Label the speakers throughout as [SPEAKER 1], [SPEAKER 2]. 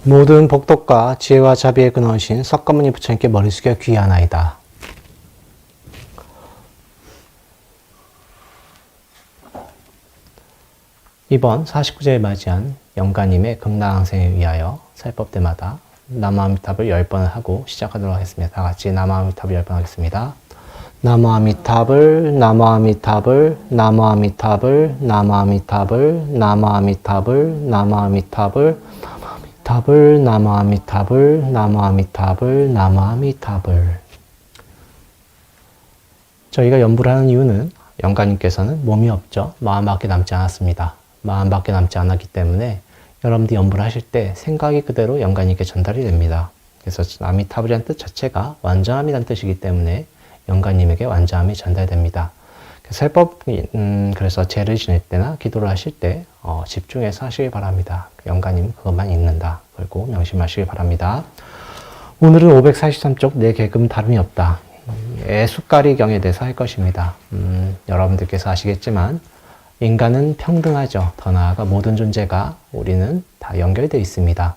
[SPEAKER 1] 모든 복덕과 지혜와 자비의 근원이신 석가모니 부처님께 머리 숙여 귀하나이다. 이번 49제에 맞이한 영가님의 극락항생에 위하여 살법 때마다 나무아미타불 10번을 하고 시작하도록 하겠습니다. 다 같이 나무아미타불 10번 하겠습니다. 나무아미타불, 나무아미타불, 나무아미타불, 나무아미타불, 나무아미타불, 나무아미타불, 나무아미타불, 나무아미타불, 나무아미타불, 나무아미타불. 저희가 연불을 하는 이유는 영가님께서는 몸이 없죠. 마음밖에 남지 않았습니다. 마음밖에 남지 않았기 때문에 여러분들이 연불을 하실 때 생각이 그대로 영가님께 전달이 됩니다. 그래서 아미타불이라는 뜻 자체가 완전함이라는 뜻이기 때문에 영가님에게 완전함이 전달됩니다. 그래서 제를 지낼 때나 기도를 하실 때 집중해서 하시기 바랍니다. 영가님 그것만 읽는다. 그리고 명심하시기 바랍니다. 오늘은 543쪽 내 계급은 다름이 없다. 애숫가리경에 대해서 할 것입니다. 여러분들께서 아시겠지만 인간은 평등하죠. 더 나아가 모든 존재가 우리는 다 연결되어 있습니다.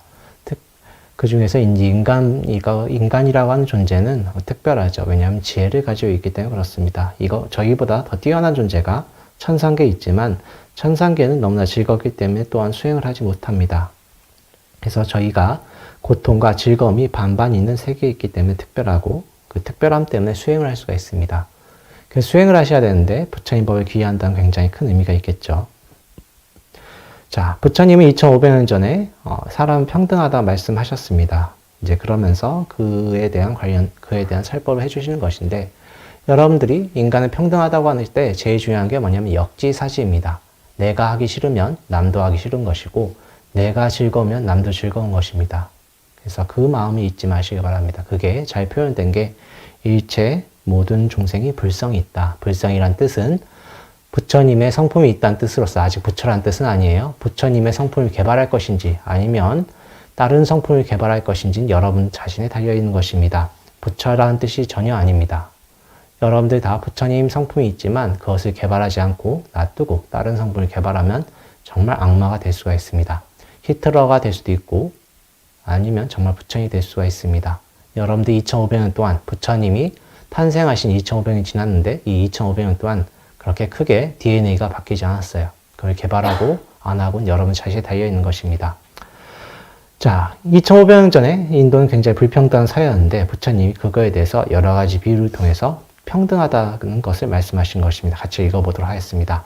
[SPEAKER 1] 그 중에서 인간이라고 하는 존재는 특별하죠. 왜냐하면 지혜를 가지고 있기 때문에 그렇습니다. 저희보다 더 뛰어난 존재가 천상계에 있지만 천상계는 너무나 즐겁기 때문에 또한 수행을 하지 못합니다. 그래서 저희가 고통과 즐거움이 반반 있는 세계에 있기 때문에 특별하고 그 특별함 때문에 수행을 할 수가 있습니다. 그래서 수행을 하셔야 되는데 부처님 법을 귀의한다는 굉장히 큰 의미가 있겠죠. 자, 부처님은 2500년 전에 사람은 평등하다 말씀하셨습니다. 이제 그러면서 그에 대한 설법을 해주시는 것인데 여러분들이 인간은 평등하다고 하는 때 제일 중요한 게 뭐냐면 역지사지입니다. 내가 하기 싫으면 남도 하기 싫은 것이고 내가 즐거우면 남도 즐거운 것입니다. 그래서 그 마음을 잊지 마시기 바랍니다. 그게 잘 표현된 게 일체 모든 중생이 불성이 있다. 불성이란 뜻은 부처님의 성품이 있다는 뜻으로서 아직 부처란 뜻은 아니에요. 부처님의 성품을 개발할 것인지 아니면 다른 성품을 개발할 것인지는 여러분 자신에 달려있는 것입니다. 부처라는 뜻이 전혀 아닙니다. 여러분들 다 부처님 성품이 있지만 그것을 개발하지 않고 놔두고 다른 성품을 개발하면 정말 악마가 될 수가 있습니다. 히틀러가 될 수도 있고 아니면 정말 부처님이 될 수가 있습니다. 여러분들 2500년 동안 부처님이 탄생하신 2500년이 지났는데 이 2500년 동안 그렇게 크게 DNA가 바뀌지 않았어요. 그걸 개발하고 안 하고는 여러분 자신에 달려있는 것입니다. 자, 2500년 전에 인도는 굉장히 불평등한 사회였는데 부처님이 그거에 대해서 여러 가지 비유를 통해서 평등하다는 것을 말씀하신 것입니다. 같이 읽어보도록 하겠습니다.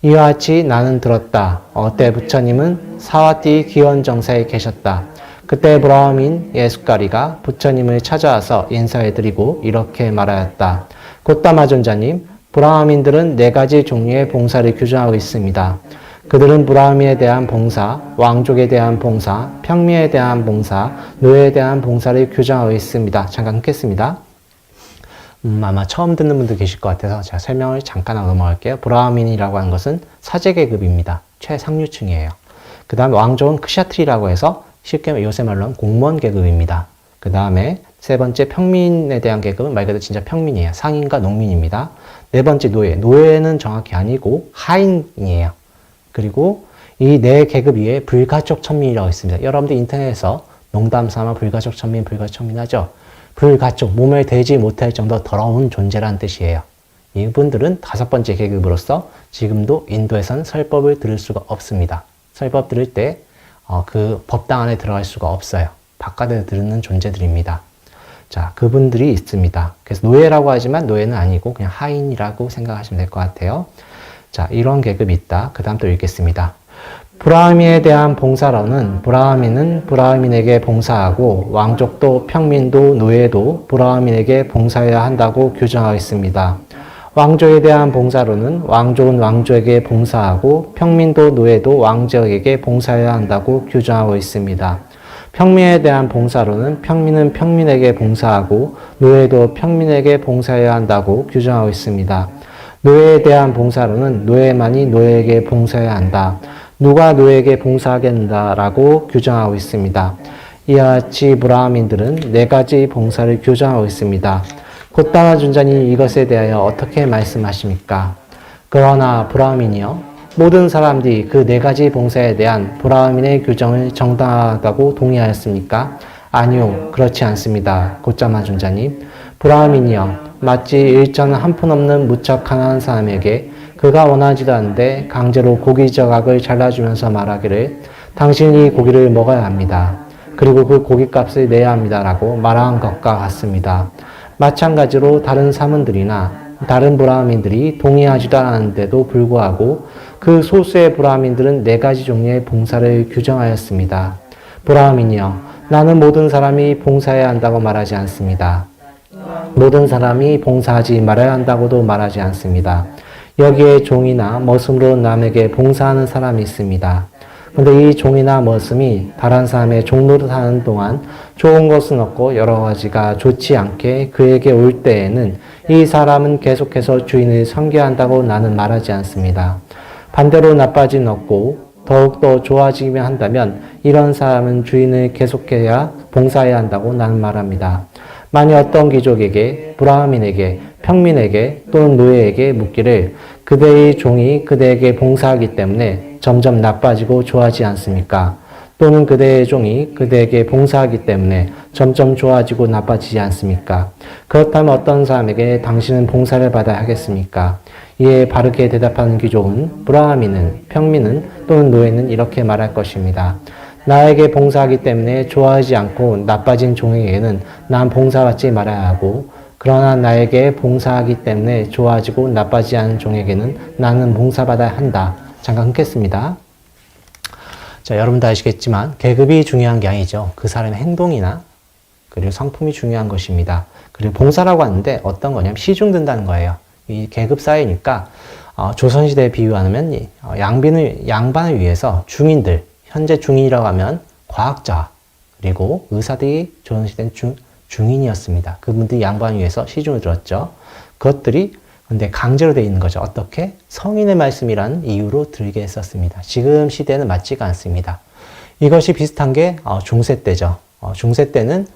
[SPEAKER 1] 이와 같이 나는 들었다. 어때 부처님은 사와띠 기원정사에 계셨다. 그때 브라హ민 예숫가리가 부처님을 찾아와서 인사해드리고 이렇게 말하였다. 고따마존자님, 브라హ민들은 4가지 종류의 봉사를 규정하고 있습니다. 그들은 브라హ민에 대한 봉사, 왕족에 대한 봉사, 평미에 대한 봉사, 노예에 대한 봉사를 규정하고 있습니다. 잠깐 끊겠습니다. 아마 처음 듣는 분도 계실 것 같아서 제가 설명을 잠깐 넘어갈게요. 브라హ민이라고 하는 것은 사제계급입니다. 최상류층이에요. 그 다음에 왕족은 크샤트리라고 해서 쉽게 요새 말로 하면 공무원 계급입니다. 그 다음에 세 번째 평민에 대한 계급은 말 그대로 진짜 평민이에요. 상인과 농민입니다. 네 번째 노예. 노예는 정확히 아니고 하인이에요. 그리고 이 네 계급 위에 불가촉 천민이라고 있습니다. 여러분들 인터넷에서 농담 삼아 불가촉 천민 하죠. 불가촉, 몸을 대지 못할 정도 더러운 존재라는 뜻이에요. 이분들은 5번째 계급으로서 지금도 인도에서는 설법을 들을 수가 없습니다. 설법 들을 때 그 법당 안에 들어갈 수가 없어요. 바깥에 들는 존재들입니다. 자, 그분들이 있습니다. 그래서 노예라고 하지만 노예는 아니고 그냥 하인이라고 생각하시면 될 것 같아요. 자, 이런 계급이 있다. 그 다음 또 읽겠습니다. 브라హ민에 대한 봉사로는 브라హ민은 브라హ민에게 봉사하고 왕족도 평민도 노예도 브라ಹ민에게 봉사해야 한다고 규정하고 있습니다. 왕족에 대한 봉사로는 왕족은 왕족에게 봉사하고 평민도 노예도 왕족에게 봉사해야 한다고 규정하고 있습니다. 평민에 대한 봉사로는 평민은 평민에게 봉사하고 노예도 평민에게 봉사해야 한다고 규정하고 있습니다. 노예에 대한 봉사로는 노예만이 노예에게 봉사해야 한다. 누가 노예에게 봉사하겠다라고 규정하고 있습니다. 이와 같이 브라హ민들은 4가지 봉사를 규정하고 있습니다. 고따마존자님 이것에 대하여 어떻게 말씀하십니까? 그러나 브라హ민이여 모든 사람들이 그 네 가지 봉사에 대한 브라흐민의 규정을 정당하다고 동의하였습니까? 아니요, 그렇지 않습니다. 곧자마 존자님. 브라흐민이여, 마치 일전 한 푼 없는 무척 가난한 사람에게 그가 원하지도 않는데 강제로 고기 조각을 잘라주면서 말하기를 당신이 고기를 먹어야 합니다. 그리고 그 고깃값을 내야 합니다라고 말한 것과 같습니다. 마찬가지로 다른 사문들이나 다른 브라흐민들이 동의하지도 않았는데도 불구하고 그 소수의 브라흐민들은 네 가지 종류의 봉사를 규정하였습니다. 브라흐민이여, 나는 모든 사람이 봉사해야 한다고 말하지 않습니다. 모든 사람이 봉사하지 말아야 한다고도 말하지 않습니다. 여기에 종이나 머슴으로 남에게 봉사하는 사람이 있습니다. 근데 이 종이나 머슴이 다른 사람의 종로를 하는 동안 좋은 것은 없고 여러 가지가 좋지 않게 그에게 올 때에는 이 사람은 계속해서 주인을 섬겨야 한다고 나는 말하지 않습니다. 반대로 나빠진 없고 더욱더 좋아지기만 한다면 이런 사람은 주인을 계속해야 봉사해야 한다고 나는 말합니다. 만약 어떤 귀족에게, 브라흐민에게, 평민에게 또는 노예에게 묻기를 그대의 종이 그대에게 봉사하기 때문에 점점 나빠지고 좋아하지 않습니까? 또는 그대의 종이 그대에게 봉사하기 때문에 점점 좋아지고 나빠지지 않습니까? 그렇다면 어떤 사람에게 당신은 봉사를 받아야 하겠습니까? 이에 바르게 대답하는 귀족은, 브라흐민은, 평민은 또는 노예는 이렇게 말할 것입니다. 나에게 봉사하기 때문에 좋아하지 않고 나빠진 종에게는 난 봉사받지 말아야 하고, 그러나 나에게 봉사하기 때문에 좋아지고 나빠지지 않은 종에게는 나는 봉사받아야 한다. 잠깐 끊겠습니다. 자, 여러분도 아시겠지만 계급이 중요한 게 아니죠. 그 사람의 행동이나 그리고 성품이 중요한 것입니다. 그리고 봉사라고 하는데 어떤 거냐면 시중든다는 거예요. 이 계급 사회니까 조선시대에 비유하면 양반을 위해서 중인들, 현재 중인이라고 하면 과학자 그리고 의사들이 조선시대는 중인이었습니다. 그분들이 양반을 위해서 시중을 들었죠. 그것들이 근데 강제로 되어 있는 거죠. 어떻게? 성인의 말씀이라는 이유로 들게 했었습니다. 지금 시대는 맞지가 않습니다. 이것이 비슷한 게 중세 때죠. 중세 때는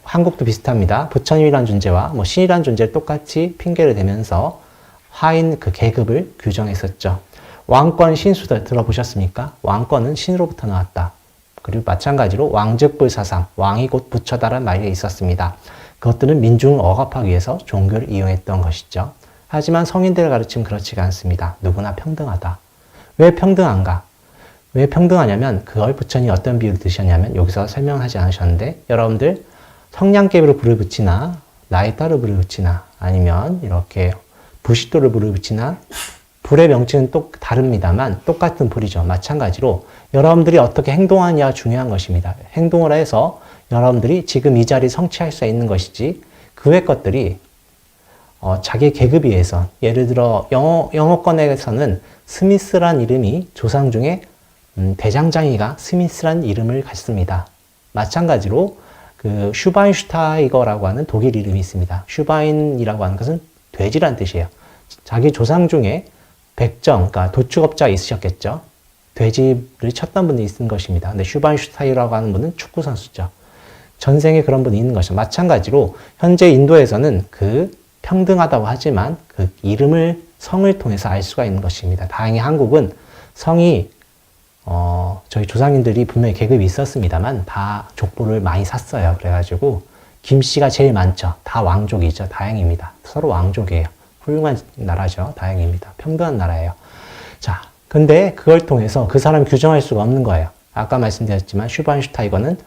[SPEAKER 1] 한국도 비슷합니다. 부처님이라는 존재와 신이라는 존재를 똑같이 핑계를 대면서 하인 그 계급을 규정했었죠. 왕권 신수들 들어보셨습니까? 왕권은 신으로부터 나왔다. 그리고 마찬가지로 왕즉불사상, 왕이 곧 부처다라는 말이 있었습니다. 그것들은 민중을 억압하기 위해서 종교를 이용했던 것이죠. 하지만 성인들을 가르치면 그렇지가 않습니다. 누구나 평등하다. 왜 평등한가? 왜 평등하냐면 그걸 부처님이 어떤 비유를 드셨냐면 여기서 설명하지 않으셨는데 여러분들 성냥개비로 불을 붙이나 라이터를 불을 붙이나 아니면 이렇게 부싯돌을 불을 붙이나 불의 명칭은 또 다릅니다만 똑같은 불이죠. 마찬가지로 여러분들이 어떻게 행동하느냐가 중요한 것입니다. 행동을 해서 여러분들이 지금 이 자리에 성취할 수 있는 것이지 그 외 것들이 자기 계급에 의해서 예를 들어 영어권에서는 스미스란 이름이 조상 중에 대장장이가 스미스란 이름을 갖습니다. 마찬가지로 그 슈바인슈타이거라고 하는 독일 이름이 있습니다. 슈바인이라고 하는 것은 돼지란 뜻이에요. 자기 조상 중에 백정, 그러니까 도축업자가 있으셨겠죠. 돼지를 쳤던 분이 있는 것입니다. 근데 슈바인슈타이라고 하는 분은 축구 선수죠. 전생에 그런 분이 있는 것이죠. 마찬가지로 현재 인도에서는 그 평등하다고 하지만 그 이름을 성을 통해서 알 수가 있는 것입니다. 다행히 한국은 성이 저희 조상님들이 분명히 계급이 있었습니다만 다 족보를 많이 샀어요. 그래가지고 김씨가 제일 많죠. 다 왕족이죠. 다행입니다. 서로 왕족이에요. 훌륭한 나라죠. 다행입니다. 평등한 나라예요. 자, 근데 그걸 통해서 그 사람을 규정할 수가 없는 거예요. 아까 말씀드렸지만 슈바인슈타이거는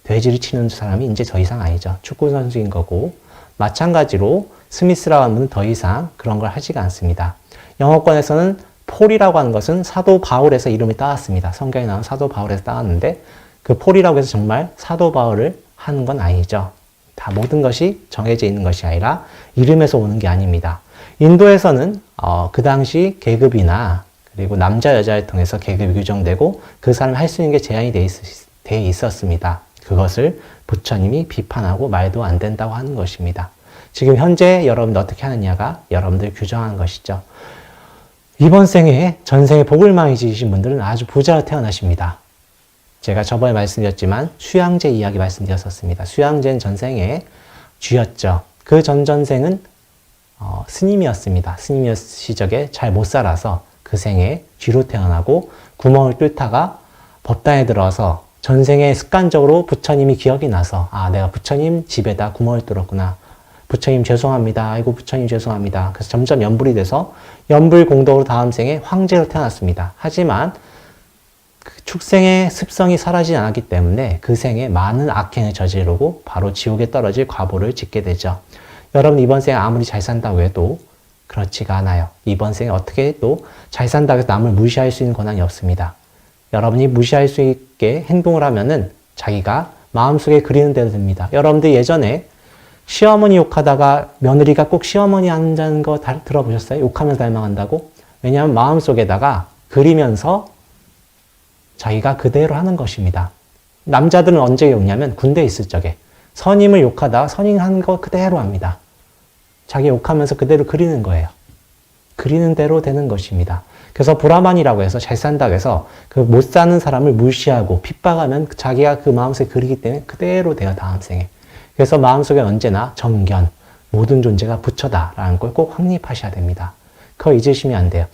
[SPEAKER 1] 돼지를 치는 사람이 이제 더 이상 아니죠. 축구 선수인 거고 마찬가지로 스미스라고 하는 분은 더 이상 그런 걸 하지가 않습니다. 영어권에서는 폴이라고 하는 것은 사도 바울에서 이름이 따왔습니다. 성경에 나온 사도 바울에서 따왔는데 그 폴이라고 해서 정말 사도 바울을 하는 건 아니죠. 다 모든 것이 정해져 있는 것이 아니라 이름에서 오는 게 아닙니다. 인도에서는 그 당시 계급이나 그리고 남자 여자를 통해서 계급이 규정되고 그 사람이 할 수 있는 게 제한이 돼 있었습니다. 그것을 부처님이 비판하고 말도 안 된다고 하는 것입니다. 지금 현재 여러분들 어떻게 하느냐가 여러분들 규정하는 것이죠. 이번 생에 전생에 복을 많이 지으신 분들은 아주 부자로 태어나십니다. 제가 저번에 말씀드렸지만 수양제 이야기 말씀드렸었습니다. 수양제는 전생에 쥐였죠. 그 전전생은 스님이었습니다. 스님이었 시절에 잘 못 살아서 그 생에 쥐로 태어나고 구멍을 뚫다가 법당에 들어서 전생에 습관적으로 부처님이 기억이 나서 아 내가 부처님 집에다 구멍을 뚫었구나. 부처님 죄송합니다. 아이고 부처님 죄송합니다. 그래서 점점 연불이 돼서 연불 공덕으로 다음 생에 황제로 태어났습니다. 하지만 그 축생의 습성이 사라지지 않았기 때문에 그 생에 많은 악행을 저지르고 바로 지옥에 떨어질 과보를 짓게 되죠. 여러분 이번 생에 아무리 잘 산다고 해도 그렇지가 않아요. 이번 생에 어떻게 해도 잘 산다고 해서 남을 무시할 수 있는 권한이 없습니다. 여러분이 무시할 수 있게 행동을 하면은 자기가 마음속에 그리는 대로 됩니다. 여러분들 예전에 시어머니 욕하다가 며느리가 꼭 시어머니 한다는 거 들어보셨어요? 욕하면서 닮아간다고? 왜냐하면 마음속에다가 그리면서 자기가 그대로 하는 것입니다. 남자들은 언제 욕냐면 군대에 있을 적에 선임을 욕하다가 선임 하는 거 그대로 합니다. 자기 욕하면서 그대로 그리는 거예요. 그리는 대로 되는 것입니다. 그래서 브라만이라고 해서 잘 산다고 해서 그 못 사는 사람을 무시하고 핍박하면 자기가 그 마음속에 그리기 때문에 그대로 돼요. 다음 생에. 그래서 마음속에 언제나 정견, 모든 존재가 부처다라는 걸 꼭 확립하셔야 됩니다. 그거 잊으시면 안 돼요.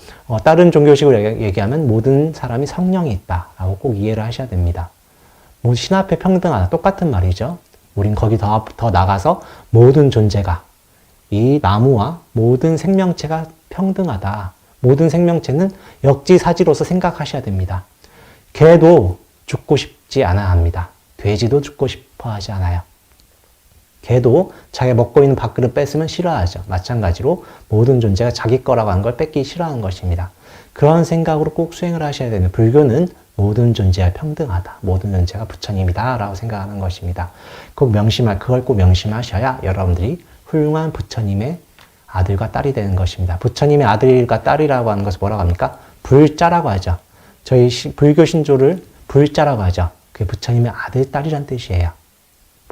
[SPEAKER 1] 다른 종교식으로 얘기하면 모든 사람이 성령이 있다라고 꼭 이해를 하셔야 됩니다. 뭐 신 앞에 평등하다. 똑같은 말이죠. 우린 거기 더 나가서 모든 존재가 이 나무와 모든 생명체가 평등하다. 모든 생명체는 역지사지로서 생각하셔야 됩니다. 개도 죽고 싶지 않아 합니다. 돼지도 죽고 싶어 하지 않아요. 개도 자기가 먹고 있는 밥그릇 뺏으면 싫어하죠. 마찬가지로 모든 존재가 자기 거라고 한 걸 뺏기 싫어하는 것입니다. 그런 생각으로 꼭 수행을 하셔야 되는 불교는 모든 존재가 평등하다. 모든 존재가 부처님이다. 라고 생각하는 것입니다. 그걸 꼭 명심하셔야 여러분들이 훌륭한 부처님의 아들과 딸이 되는 것입니다. 부처님의 아들과 딸이라고 하는 것을 뭐라고 합니까? 불자라고 하죠. 저희 불교 신조를 불자라고 하죠. 그게 부처님의 아들, 딸이란 뜻이에요.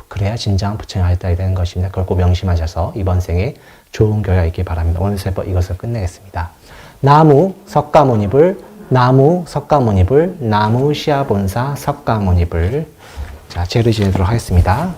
[SPEAKER 1] 그래야 진정한 부처님의 아들, 딸이 되는 것입니다. 그걸 꼭 명심하셔서 이번 생에 좋은 결과 있길 바랍니다. 오늘 세법 이것을 끝내겠습니다. 나무 석가모니불, 나무 석가모니불, 나무 시아본사 석가모니불. 자, 제를 지내도록 하겠습니다.